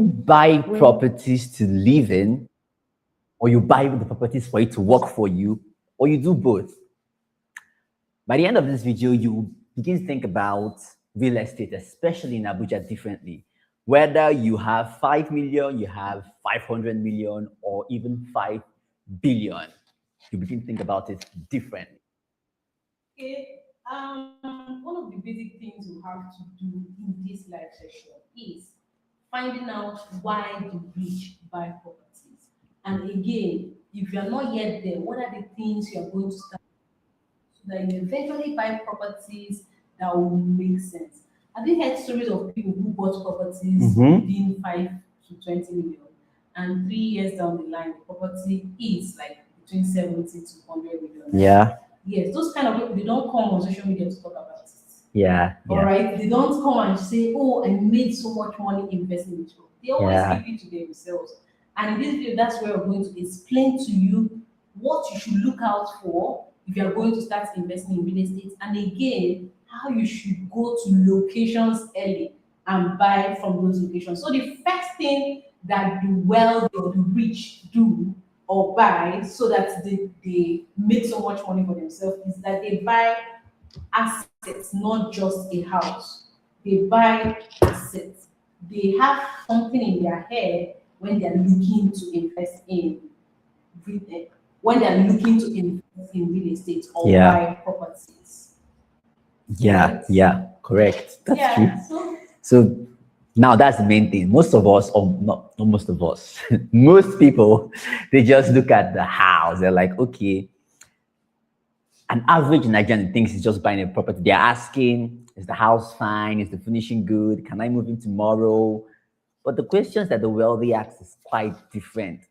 buy properties to live in, or you buy the properties for it to work for you, or you do both? By the end of this video, you begin to think about real estate, especially in Abuja, differently. Whether you have 5 million, you have 500 million, or even 5 billion, you begin to think about it differently. Okay. One of the basic things you have to do in this live session is finding out why the rich buy properties. And again, if you are not yet there, what are the things you are going to start so that you eventually buy properties that will make sense? Have you heard stories of people who bought properties within 5 to 20 million, and 3 years down the line, the property is like between 70 to 100 million? Yeah. Yes, those kind of people, they don't come on social media to talk about it. Yeah. All right, they don't come and say, "Oh, I made so much money investing in it." They always keep it to themselves. And in this video, that's where we're going to explain to you what you should look out for if you are going to start investing in real estate, and again, how you should go to locations early and buy from those locations. So the first thing that the wealthy or the rich do or buy so that they make so much money for themselves is that they buy assets, not just a house. They buy assets. They have something in their head when they're looking to invest in when they're looking to invest in real estate or buy properties. Yeah, Right? yeah, correct. That's true. So Now that's the main thing. Most of us, or not most of us, most people, they just look at the house. They're like, okay, an average Nigerian thinks he's just buying a property. They're asking, is the house fine? Is the finishing good? Can I move in tomorrow? But the questions that the wealthy ask is quite different.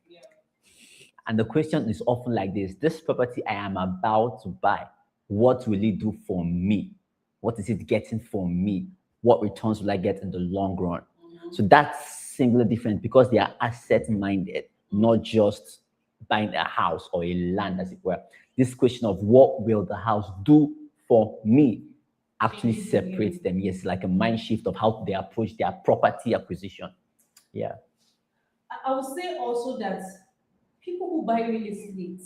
And the question is often like this property I am about to buy, what will it do for me? What is it getting for me? What returns will I get in the long run? So that's singular different because they are asset minded, not just buying a house or a land, as it were. This question of what will the house do for me actually separates them. Yes, like a mind shift of how they approach their property acquisition. Yeah. I would say also that people who buy real estate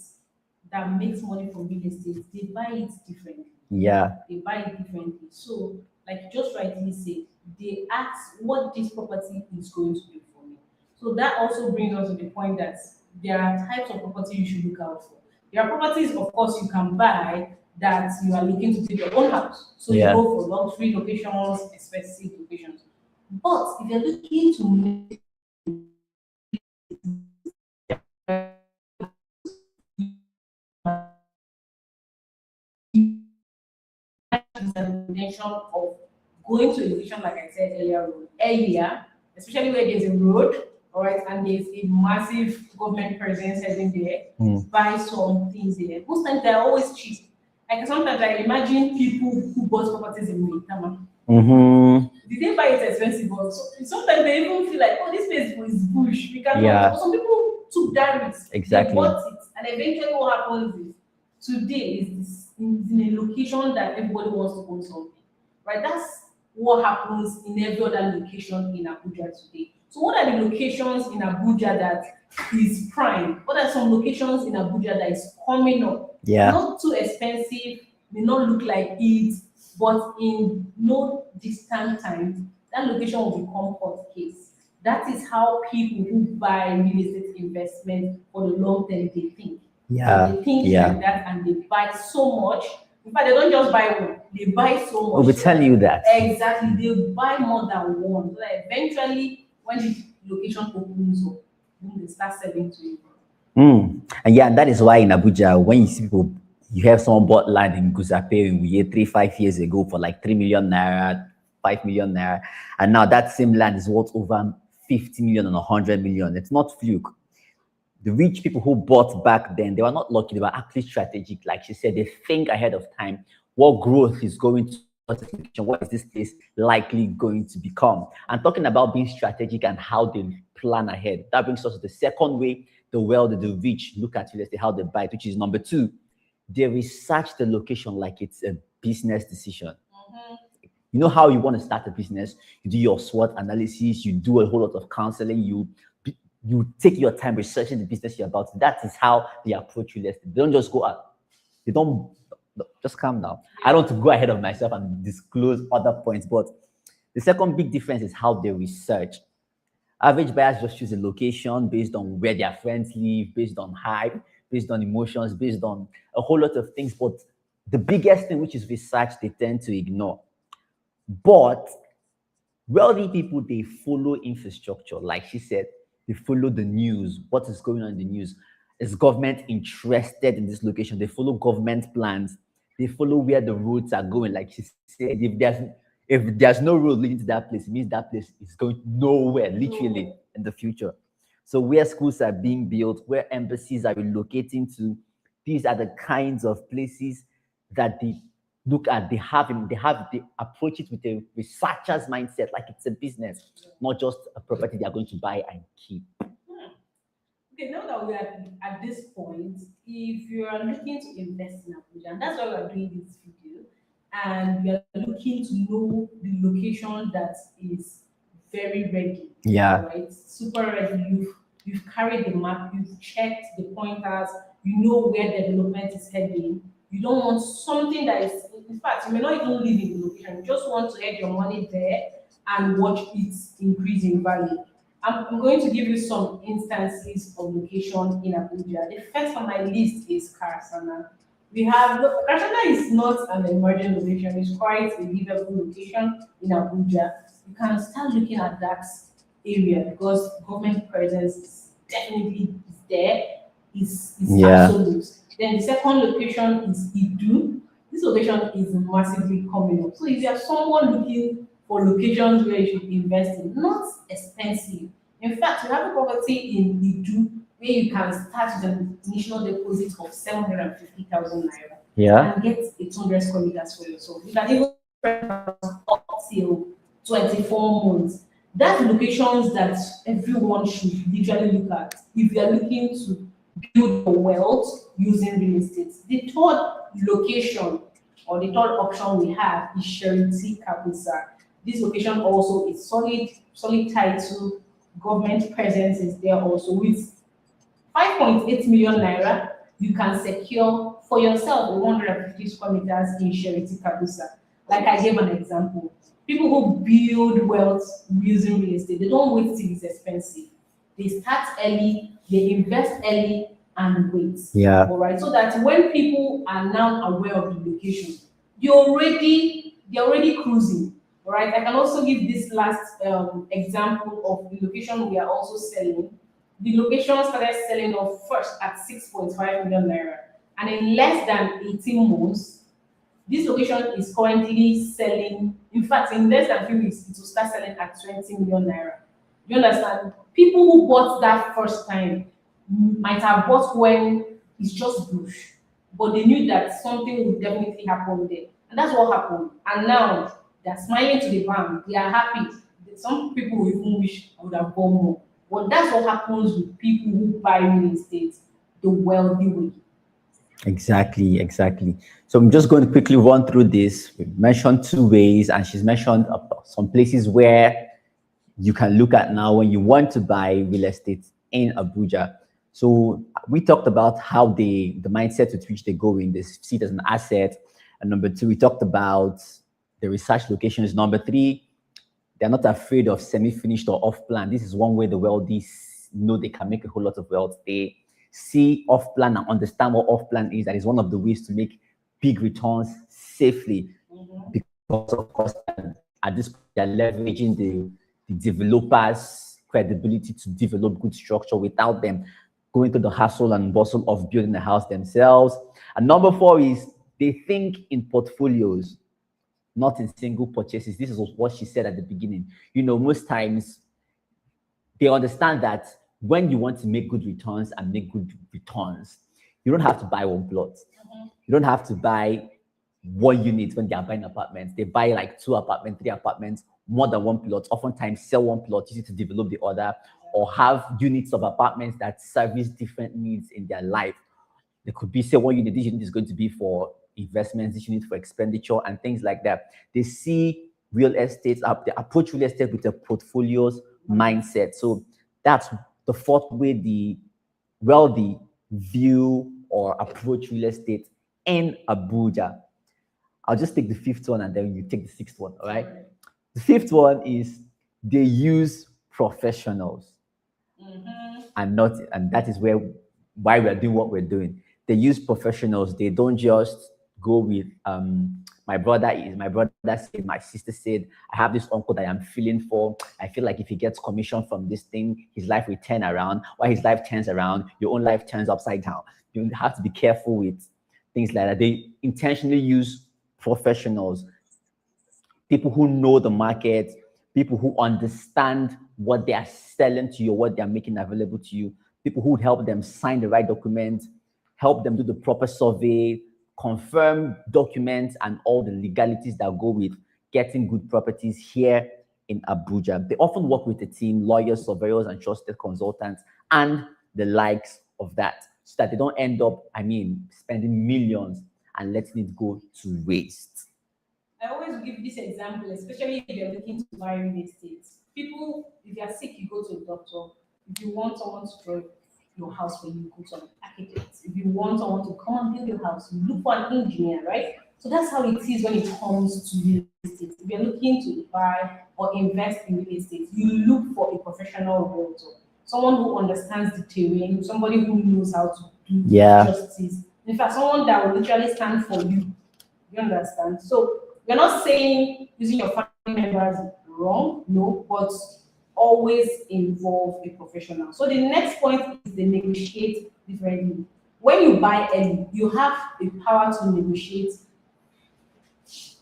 that makes money from real estate, they buy it differently. Yeah. They buy it differently. So, like you just rightly said, they ask what this property is going to do for me. So that also brings us to the point that there are types of property you should look out for. There are properties, of course, you can buy that you are looking to build your own house. So you go for luxury locations, expensive locations. But if you're looking to make intention of going to a location, like I said earlier, especially where there's a road, all right, and there's a massive government presence heading there, buy some things there. Most times they're always cheap. Like sometimes I imagine people who bought properties in Maitama. Did they buy it expensive? But sometimes they even feel like, oh, this place is bush. We cannot. But some people took that risk. Exactly. They bought it, and eventually what happens is today is in a location that everybody wants to own something, right? That's what happens in every other location in Abuja today. So what are the locations in Abuja that is prime? What are some locations in Abuja that is coming up? Yeah. Not too expensive, may not look like it, but in no distant time, that location will become hot case. That is how people who buy real estate investment for the long term they think. Yeah. They think like that and they buy so much. In fact, they don't just buy one, they buy so much. We'll tell you that. Exactly. They buy more than one. So that eventually, when the location opens up, they start selling to you. And yeah, that is why in Abuja, when you see people, you have someone bought land in Guzape in Wuye 3-5 years ago for like 3 million naira, 5 million naira, and now that same land is worth over 50 million and 100 million. It's not fluke. The rich people who bought back then, they were not lucky, they were actually strategic. Like she said, they think ahead of time. What growth is going to, what is this place likely going to become? And talking about being strategic and how they plan ahead, that brings us to the second way the wealthy, the rich look at real estate, how they buy it, which is number 2. They research the location like it's a business decision. You know how you want to start a business, you do your SWOT analysis, you do a whole lot of counseling, you take your time researching the business you're about. That is how they approach real estate. They don't just go out. They don't just calm down. I don't want to go ahead of myself and disclose other points, but the second big difference is how they research. Average buyers just choose a location based on where their friends live, based on hype, based on emotions, based on a whole lot of things. But the biggest thing, which is research, they tend to ignore. But wealthy people, they follow infrastructure. Like she said, they follow the news. What is going on in the news? Is government interested in this location? They follow government plans. They follow where the roads are going. Like she said, if there's no road leading to that place, it means that place is going nowhere, literally, in the future. So where schools are being built, where embassies are relocating to, these are the kinds of places that they look at. They approach it with a researcher's mindset, like it's a business, not just a property they are going to buy and keep. Okay, now that we are at this point, if you are looking to invest in Abuja, and that's why we are doing this video, and we are looking to know the location that is very ready. Yeah. Right, super ready. You've carried the map, you've checked the pointers, you know where the development is heading. You don't want something that is, in fact, you may not even live in the location. You just want to head your money there and watch it increase in value. I'm going to give you some instances of location in Abuja. The first on my list is Karasana. Karasana is not an emerging location, it's quite a livable location in Abuja. You can start looking at that area because government presence is definitely there, is Yeah. absolute. Then the second location is Idu. This location is massively coming up. So if you are someone looking for locations where you should invest in, not expensive. In fact, you have a property in Idu where you can start with an initial deposit of 750,000 naira Yeah. and get a 200 square meters for yourself. You can even spread out up till 24 months. That's locations that everyone should literally look at if you are looking to build your wealth using real estate. The third location or the third option we have is Sherity Kabusa. This location also is solid title, government presence is there also. With 5.8 million naira, you can secure for yourself 150 square meters in Sherity Kabusa. Like I gave an example. People who build wealth using real estate, they don't wait till it's expensive. They start early, they invest early, and wait. Yeah. All right. So that when people are now aware of the location, they're already cruising. All right. I can also give this last example of the location we are also selling. The location started selling off first at 6.5 million naira, and in less than 18 months, this location is currently selling. In fact, in less than 3 weeks, it will start selling at 20 million naira. You understand? People who bought that first time might have bought when it's just bush, but they knew that something would definitely happen there. And that's what happened. And now they're smiling to the bank, they are happy. Some people will even wish I would have bought more. But that's what happens with people who buy real estate the wealthy way. Exactly. So I'm just going to quickly run through this. We mentioned two ways, and she's mentioned some places where you can look at now when you want to buy real estate in Abuja. So we talked about how the mindset with which they go in, they see it as an asset. And number two, we talked about the research locations. Number three, they're not afraid of semi-finished or off-plan. This is one way the wealthy know they can make a whole lot of wealth. They see off-plan and understand what off-plan is. That is one of the ways to make big returns safely. Because of course, at this point, they're leveraging the developers' credibility to develop good structure without them going through the hassle and bustle of building the house themselves. And number four is they think in portfolios, not in single purchases. This is what she said at the beginning. Most times they understand that when you want to make good returns and make good returns, you don't have to buy one plot. You don't have to buy one unit when they are buying apartments. They buy like 2 apartments, 3 apartments, more than one plot. Oftentimes sell one plot, use it to develop the other, or have units of apartments that service different needs in their life. There could be, say, one unit, this unit is going to be for investments, this unit for expenditure, and things like that. They see real estate, they approach real estate with a portfolios mindset. So that's the fourth way the wealthy view or approach real estate in Abuja. I'll just take the fifth one and then you take the sixth one. All right. The fifth one is they use professionals. And not, and that is why we're doing what we're doing. They use professionals. They don't just go with my brother said, my sister said, I have this uncle that I'm feeling for. I feel like if he gets commission from this thing, his life will turn around. While his life turns around, your own life turns upside down. You have to be careful with things like that. They intentionally use professionals, people who know the market, people who understand what they are selling to you, what they are making available to you, people who help them sign the right documents, help them do the proper survey, confirm documents, and all the legalities that go with getting good properties here in Abuja. They often work with a team, lawyers, surveyors, and trusted consultants, and the likes of that, so that they don't end up, spending millions and letting it go to waste. I always give this example, especially if you're looking to buy real estate. People, if you're sick, you go to a doctor. If you want someone to draw your house for you, go to an architect. If you want someone to come and build your house, you look for an engineer, right? So that's how it is when it comes to real estate. If you're looking to buy or invest in real estate, you look for a professional realtor, someone who understands the terrain, somebody who knows how to do justice. In fact, someone that will literally stand for you. You understand? So we're not saying using your family members wrong, no, but always involve a professional. So the next point is they negotiate differently. When you buy early, you have the power to negotiate.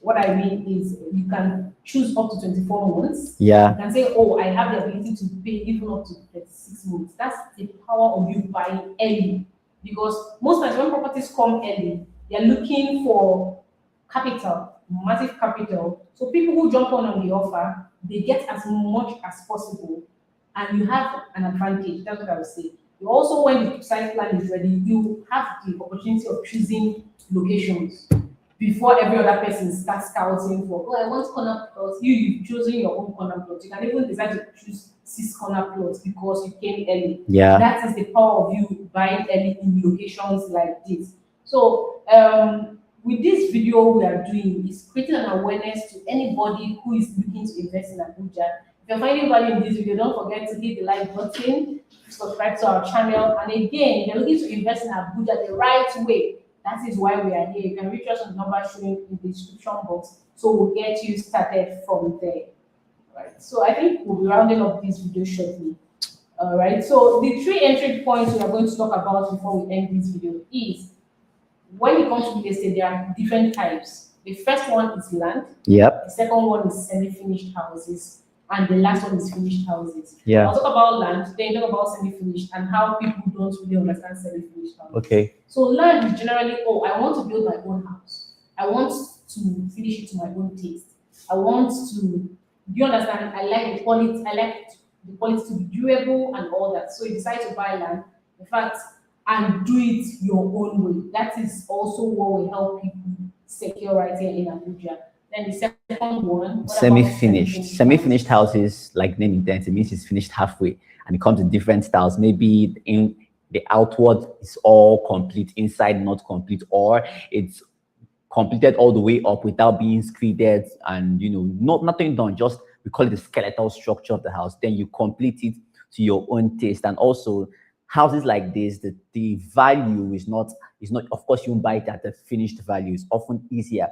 What I mean is you can choose up to 24 months. Yeah. You can say, oh, I have the ability to pay even up to 36 months. That's the power of you buying early. Because most times when properties come early, they're looking for capital, massive capital. So people who jump on the offer, they get as much as possible, and you have an advantage. That's what I would say. You also, when the site plan is ready, you have the opportunity of choosing locations before every other person starts scouting for, oh, I want corner plots. You've chosen your own corner plot. You can even decide to choose 6 corner plots because you came early. Yeah. That is the power of you buying early in locations like this. So with this video we are doing is creating an awareness to anybody who is looking to invest in Abuja. If you're finding value in this video, don't forget to hit the like button, subscribe to our channel, and again, if you're looking to invest in Abuja the right way, that is why we are here. You can reach us on the number showing in the description box, so we'll get you started from there. Right. So I think we'll be rounding up this video shortly. All right. So the 3 entry points we are going to talk about before we end this video is, when it comes to real estate, there are different types. The first one is land. Yep. The second one is semi-finished houses. And the last one is finished houses. Yeah. I'll talk about land, then talk about semi-finished and how people don't really understand semi-finished houses. Okay. So land is generally, oh, I want to build my own house. I want to finish it to my own taste. I want to, do you understand? I like the quality to be durable and all that. So you decide to buy land. In fact, and do it your own way. That is also what will help people secure right here in Abuja. Then the second one, semi-finished. Semi-finished houses, like name intends, it means it's finished halfway, and it comes in different styles. Maybe in the outward is all complete, inside not complete, or it's completed all the way up without being screeded, and nothing done. Just, we call it the skeletal structure of the house. Then you complete it to your own taste. And also, houses like this, the value is not, of course, you won't buy it at the finished value. It's often easier.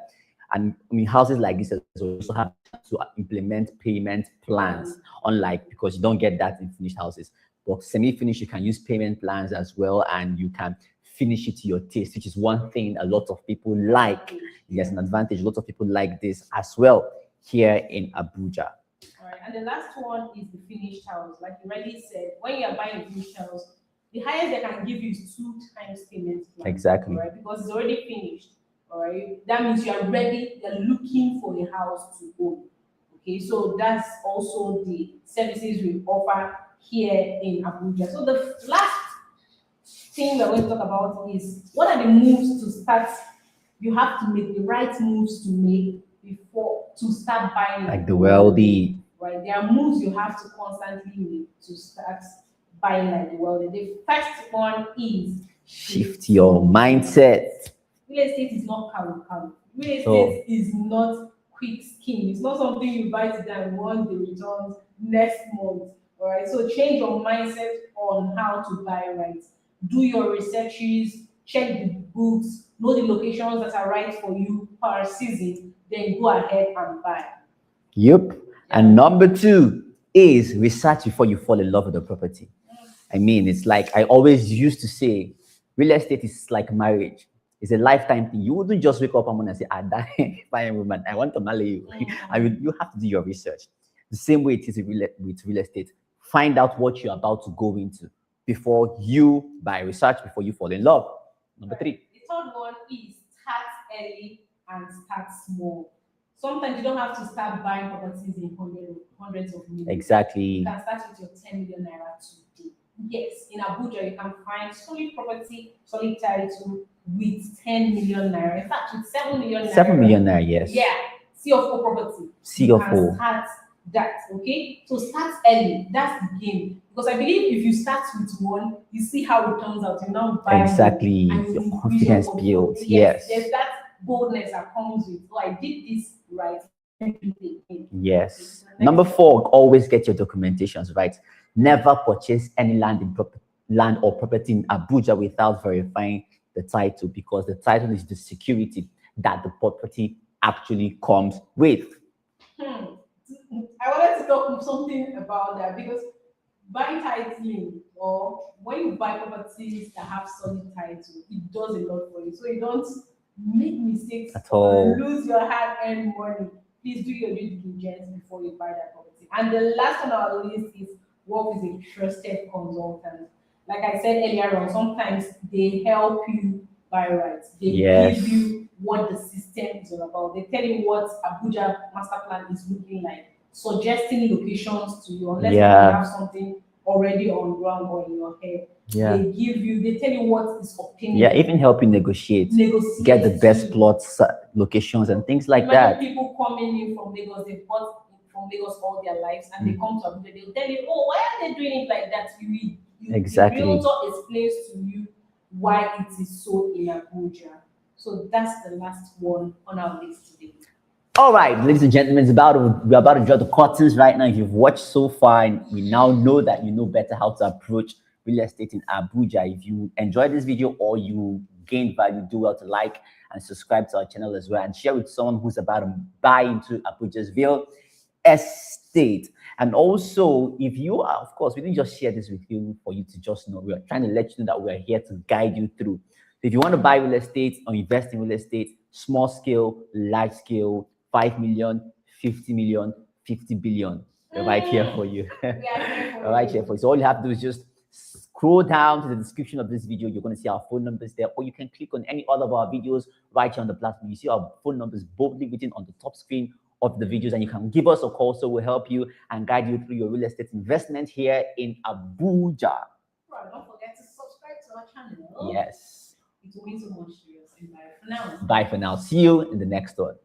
And houses like this also have to implement payment plans, unlike, because you don't get that in finished houses. But semi-finished, you can use payment plans as well, and you can finish it to your taste, which is one thing a lot of people like. There's an advantage. A lot of people like this as well here in Abuja. All right, and the last one is the finished house. Like you already said, when you are buying a finished house, the highest they can give you is 2 times payment plan. Exactly. Right, because it's already finished. All right, that means you are ready. You're looking for a house to own. Okay, so that's also the services we offer here in Abuja. So the last thing we're going to talk about is, what are the moves to start? You have to make the right moves to make before to start buying Like the wealthy. right? There are moves you have to constantly make to start buying like the wealthy. The first one is Shift your mindset. real estate is not calm. Real estate So is not quick scheme. It's not something you buy today and want the returns next month. All right. So change your mindset on how to buy right. Do your researches, check the books, know the locations that are right for you per season, then go ahead and buy. yep. And number two is research before you fall in love with the property. I mean, it's like I always used to say, real estate is like marriage. It's a lifetime thing. You wouldn't just wake up one morning and say, I die, fine woman, I want to marry you. I mean, you have to do your research. The same way it is with real estate. Find out what you're about to go into before you buy. Research before you fall in love. Number three. The third one is start early and start small. Sometimes you don't have to start buying properties in hundreds of millions. Exactly. You can start with your 10 million naira today. Yes, in Abuja, you can find solid property, solid title with 10 million naira. In fact, with 7 million naira. 7 million naira, yes. Yeah, C of O property. C You of can O. start that, okay? So start early. That's the game. Because I believe if you start with one, you see how it turns out. You now buy more, Exactly. and you Your increase confidence portfolio. builds. Yes. There's that boldness that comes with, oh, I did this right. Let me do it again. Yes. Next Number one. 4, always get your documentations right. Never purchase any land or property in Abuja without verifying the title, because the title is the security that the property actually comes with. I wanted to talk something about that because buying titling, or when you buy properties that have solid title, it does a lot for you. So you don't make mistakes At or all. lose your hard-earned money. Please do your due diligence before you buy that property. And the last on our list is work with a trusted consultant. Like I said earlier on, sometimes they help you buy right. They Yes. give you what the system is all about. They tell you what Abuja master plan is looking like, suggesting locations to you, unless you Yeah. have something already on ground or in your head. Yeah. They tell you what is obtainable. Yeah, even help you negotiate. Negotiate Get the best too. plots, locations, and things like Imagine that. people coming in from Lagos, they bought from Lagos all their lives, and they Mm. come to Abuja, they'll tell you, oh, why are they doing it like that? Exactly. The realtor explains to you why it is so in Abuja. So that's the last one on our list today. All right, ladies and gentlemen, we're about to draw the curtains right now. If you've watched so far, and we now know that you know better how to approach real estate in Abuja. If you enjoyed this video or you gained value, do well to like and subscribe to our channel as well, and share with someone who's about to buy into Abuja's real estate. And also, if you are, of course, we didn't just share this with you for you to just know. We are trying to let you know that we are here to guide you through. If you want to buy real estate or invest in real estate, small scale, large scale, 5 million, 50 million, 50 billion, we're right here for you. We're right here for you. So all you have to do is just scroll down to the description of this video. You're going to see our phone numbers there, or you can click on any other of our videos right here on the platform. You see our phone numbers boldly written on the top screen of the videos, and you can give us a call, so we'll help you and guide you through your real estate investment here in Abuja. Right, don't forget to subscribe to our channel. Yes. It will mean so much to us. And bye for now. Bye for now. See you in the next one.